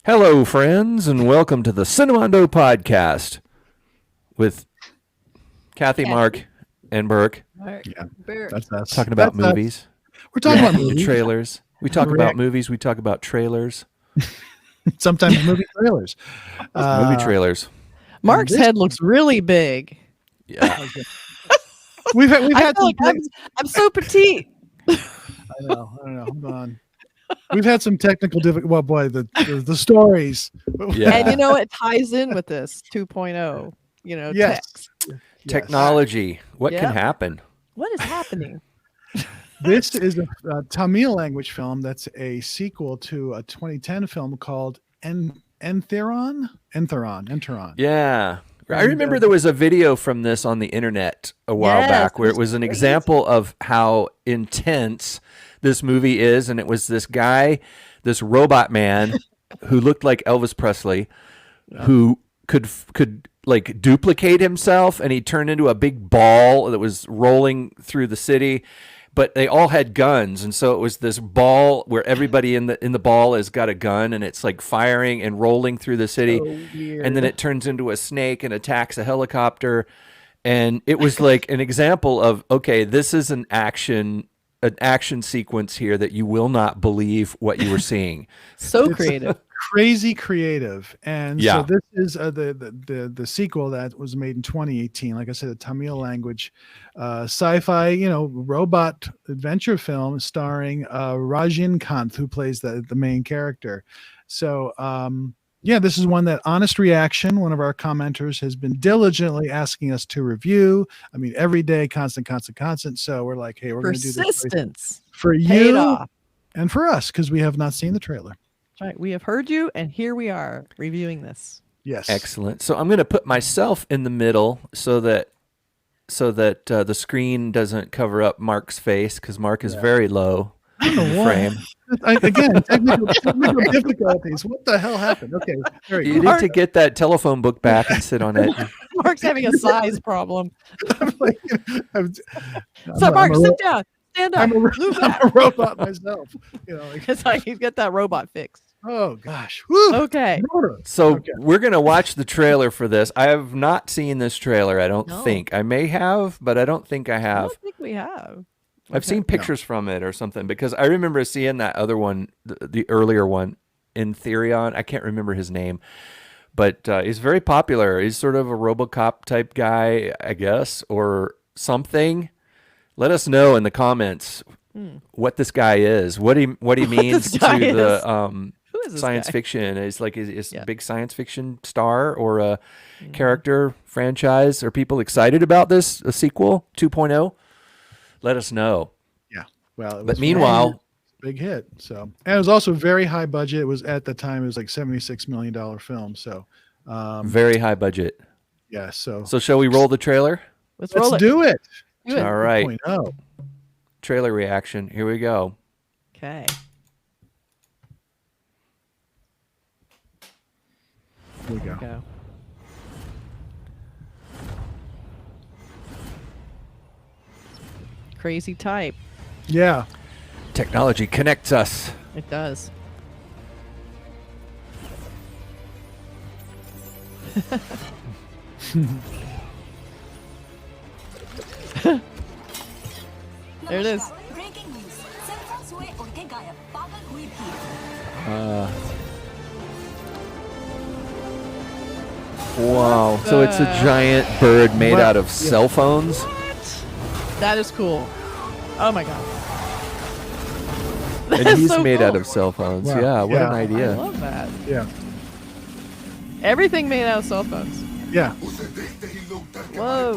Hello, friends, and welcome to the Cinemando podcast with Kathy, Mark, and Burk. Yeah, Burk. that's us. Talking about That's us. movies. We're talking about The movies. trailers. We talk about movies. We talk about trailers. Sometimes movie trailers. Movie trailers. Mark's head looks really big. Yeah. We've had I feel some like I'm so petite. I know. Hold on. We've had some technical difficulties. Well, boy, the stories. Yeah. And you know, it ties in with this 2.0, Yes. text. Technology. What can Yep. happen? What is happening? This is a Tamil language film that's a sequel to a 2010 film called Entheron. Yeah. I And, remember there was a video from this on the internet a while Yes, back where it it's was an crazy. example of how intense this movie is. And it was this guy, this robot man who looked like Elvis Presley, who could like duplicate himself, and he turned into a big ball that was rolling through the city. But they all had guns, and so it was this ball where everybody in the ball has got a gun, and it's like firing and rolling through the city. And then it turns into a snake and attacks a helicopter. And it was like an example of, okay, this is an action sequence here that you will not believe what you were seeing. So It's creative. crazy creative. And Yeah. so this is the sequel that was made in 2018. Like I said, a Tamil language sci-fi, robot adventure film starring Rajinikanth, who plays the main character. So this is one that Honest Reaction, one of our commenters, has been diligently asking us to review. I mean, every day, constant. So we're like, hey, we're going to do this Persistence. for Paid you off. and for us, because we have not seen the trailer. Right. We have heard you, and here we are reviewing this. Yes. Excellent. So I'm going to put myself in the middle so that the screen doesn't cover up Mark's face, because Mark is very low in the frame. Again, technical difficulties. What the hell happened? Okay, there You you go. need to get that telephone book back and sit on it. Mark's having a size problem. I'm So, Mark, a sit ro- down. Stand up. I'm a Move I'm back. a robot myself. It's like he's got that robot fixed. Oh gosh. Woo. Okay. So Okay. we're going to watch the trailer for this. I have not seen this trailer, I don't No. think. I may have, but I don't think I I have. don't think we have. I've seen pictures from it or something, because I remember seeing that other one, the earlier one, in Therion. I can't remember his name, but he's very popular. He's sort of a RoboCop type guy, I guess, or something. Let us know in the comments what this guy is, what he means this to guy the Who is this science guy? fiction. Is like is Yeah. a big science fiction star or a character franchise. Are people excited about this, a sequel 2.0? Let us know. Yeah. Well, it But was meanwhile, a big hit. So, and it was also very high budget. It was at the time it was like $76 million film. So, very high budget. yeah. So So shall we roll the trailer? Let's roll let's it. do it. Do it. All right. 2.0. Trailer reaction. Here we go. Okay. Here we go. Go. Crazy type. Yeah. Technology connects us. It does. There it is. Breaking news. Cellphone हुए उनके गायब. पागल हुई भीड़. Wow. So it's a giant bird made What? out of cell phones. That is cool. Oh my god. And That's he's so made out cool. of cell phones. Wow. Yeah, what Yeah. an I idea. love that. Yeah. Everything made out of cell phones. Yeah. Whoa.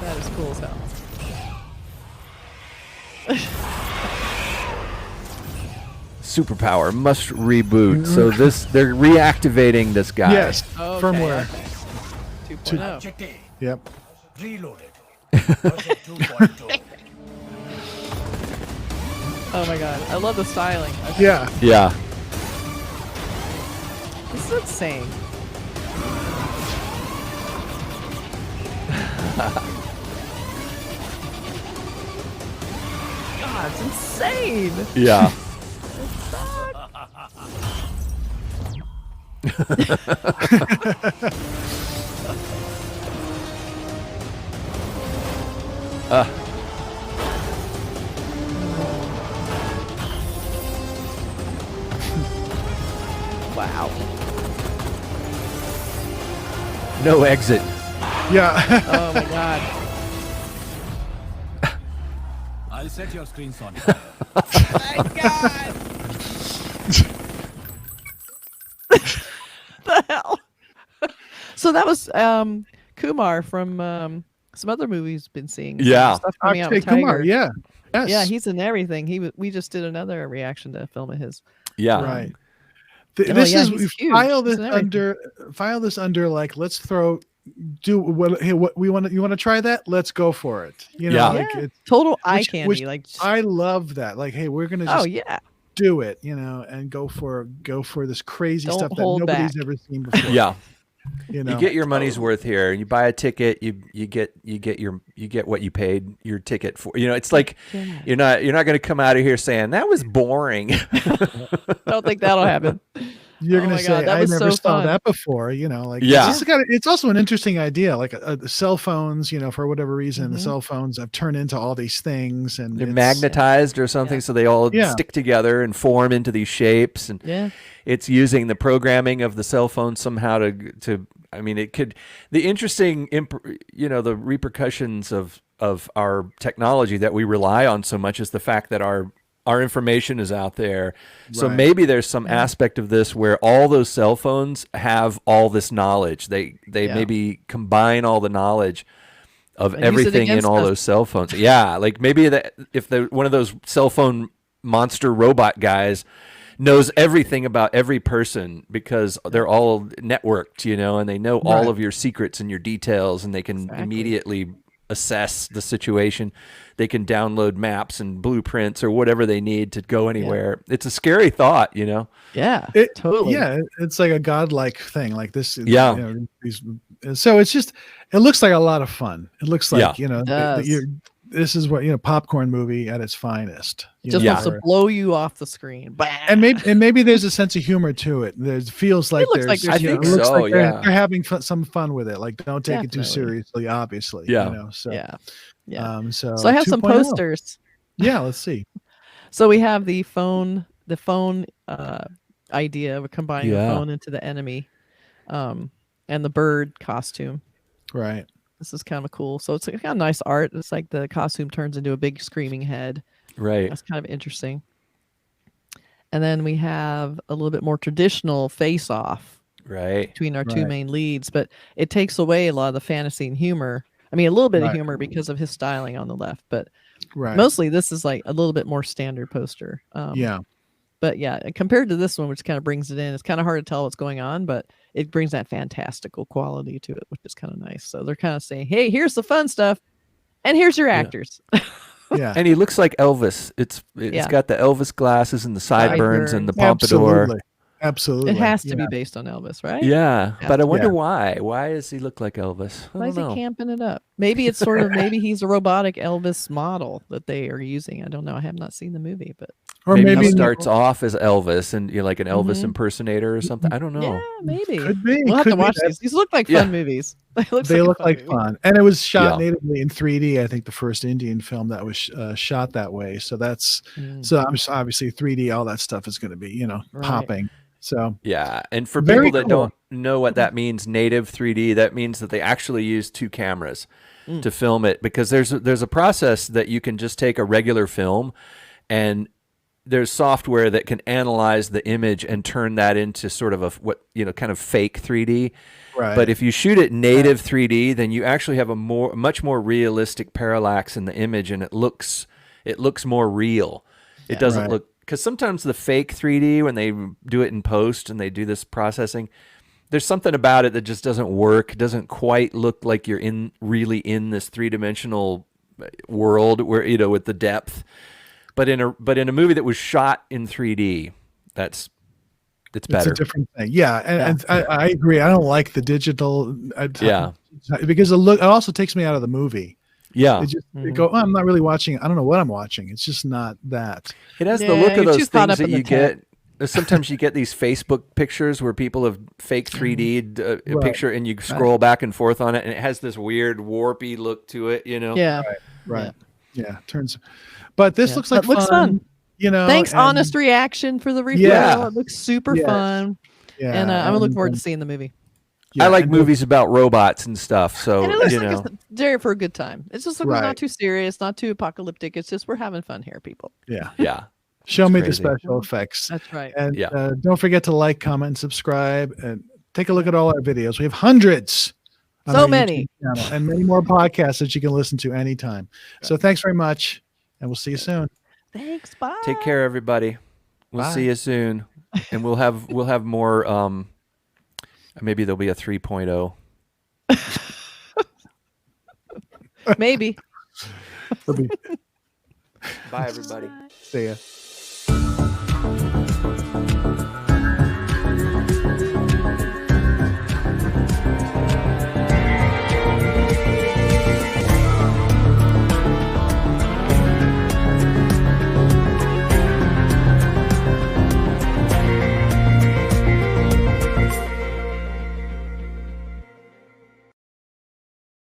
That is cool as hell. Superpower must reboot. So they're reactivating this guy. Yes. Okay, Firmware. okay. 2.0. Yep. Reloaded. Version 2.2. Oh my god. I love the styling. Yeah. Yeah. This is insane. God, it's insane. Yeah. Wow. No exit. Yeah. Oh my god. I'll set your screens on fire. My god. The hell. So that was Kumar from some other movies been seeing. Some Yeah. stuff coming out Akshay with Tiger. Kumar, yeah. Yes. Yeah, he's in everything. We just did another reaction to a film of his. Yeah. right. Oh, This yeah, is he's we huge. file He's this in everything. under like let's do what hey what we want you want to try that, let's go for it, you know. Yeah. Like Yeah. it's Total eye which- candy. which Like, I love that, like, hey, we're gonna oh just yeah. do it, you know, and go for this crazy Don't stuff that hold nobody's back. ever seen before. Yeah. You know, You get your money's worth here. You buy a ticket, you get what you paid your ticket for. You know, it's like Yeah. you're not going to come out of here saying that was boring. Don't think that'll happen. you're Oh gonna my say God, that I was never so saw fun. that before, you know, like Yeah. it's also an interesting idea, like cell phones, you know, for whatever reason the Mhm. cell phones have turned into all these things, and They're it's- magnetized or something, Yeah. so they all Yeah. stick together and form into these shapes. And Yeah. it's using the programming of the cell phone somehow to. I mean, it could. The interesting, the repercussions of our technology that we rely on so much is the fact that our information is out there. So Right. maybe there's some aspect of this where all those cell phones have all this knowledge. They Yeah. maybe combine all the knowledge of And use it everything in against all us. those cell phones. Yeah, like maybe if one of those cell phone monster robot guys knows everything about every person because they're all networked, you know, and they know all Right. of your secrets and your details, and they can Exactly. immediately assess the situation. They can download maps and blueprints or whatever they need to go anywhere. It's a scary thought, you know? Yeah. It, Totally. Yeah, it's like a godlike thing, like this. Yeah. You know, so it's just, it looks like a lot of fun. It looks like, Yeah. you know, It does. this is what, you know, popcorn movie at its finest. It just Yeah. wants to blow you off the screen. And maybe there's a sense of humor to it. There feels like looks like there's, there's you know, humor. it looks so, like they're, yeah. they're having some fun with it. Like, don't take it too Definitely. seriously, obviously. Yeah. You know, so Yeah. Yeah. so So I have some 2.0. posters. Yeah, let's see. So we have the phone idea of combining the Yeah. phone into the enemy, and the bird costume. Right. This is kind of cool. So it's kind of nice art. It's like the costume turns into a big screaming head. Right. That's kind of interesting. And then we have a little bit more traditional face-off Right. between our two Right. main leads, but it takes away a lot of the fantasy and humor. I mean, a little bit of Right. humor because of his styling on the left, but Right. mostly this is like a little bit more standard poster. Yeah. But yeah, compared to this one, which kind of brings it in, it's kind of hard to tell what's going on, but it brings that fantastical quality to it, which is kind of nice. So they're kind of saying, hey, here's the fun stuff, and here's your actors. Yeah. And he looks like Elvis. It's Yeah. got the Elvis glasses and the sideburns and the Sideburns. pompadour. Absolutely. It has to Yeah. be based on Elvis, right? Yeah, but I wonder Yeah. why. Why does he look like Elvis? I Why is he don't know. camping it up? Maybe it's sort of, maybe he's a robotic Elvis model that they are using. I don't know. I have not seen the movie, but Or maybe maybe he starts off as Elvis and you're like an Elvis Mhm. impersonator or something. I don't know. yeah, maybe. Could be. We'll have could to be. watch these. These look like fun Yeah. movies. They look like movie. fun, and it was shot Yeah. natively in 3D. I think the first Indian film that was shot that way. So that's Mm, so obviously 3D. All that stuff is going to be, you know, Right. popping. So Yeah, and for Very people that cool. don't know what that means, native 3D, that means that they actually use two cameras to film it, because there's a process that you can just take a regular film, and there's software that can analyze the image and turn that into sort of a kind of fake 3D. right, But if you shoot it native 3D, then you actually have a much more realistic parallax in the image, and it looks more real. It doesn't Right. look, because sometimes the fake 3D, when they do it in post and they do this processing, there's something about it that just doesn't work. It doesn't quite look like you're really in this three-dimensional world where, you know, with the depth. But in a movie that was shot in 3D, it's it's better. a different thing. Yeah, and I agree. I don't like the digital. Yeah. Because it also takes me out of the movie. Yeah. It just it go. Oh, I'm not really watching. I don't know what I'm watching. It's just not that. It has the Yeah, look of you're too those caught things up that in the you tech. get. sometimes you get these Facebook pictures where people have fake 3D'd a Right. picture, and you scroll back and forth on it, and it has this weird warpy look to it. Yeah. Right. Yeah. Turns. But this Yeah. looks like That looks fun. You know. Thanks, and- honest reaction for the review. Yeah. It looks super Yes. fun. Yeah. And I'm looking forward to and- seeing the movie. yeah, I like and- movies about robots and stuff. So And it looks you like know, it's there for a good time. It's just like Right. not too serious, not too apocalyptic. It's just we're having fun here, people. Yeah. yeah. Show me the crazy. special effects. That's right. And Yeah. don't forget to like, comment, and subscribe, and take a look at all our videos. We have hundreds. on So our many. YouTube channel, and many more podcasts that you can listen to anytime. So thanks very much, and we'll see you soon. Thanks. Bye. Take care, everybody. We'll Bye. see you soon, and we'll have more. Maybe there'll be a 3.0. Maybe. It'll be- Bye, everybody. See ya.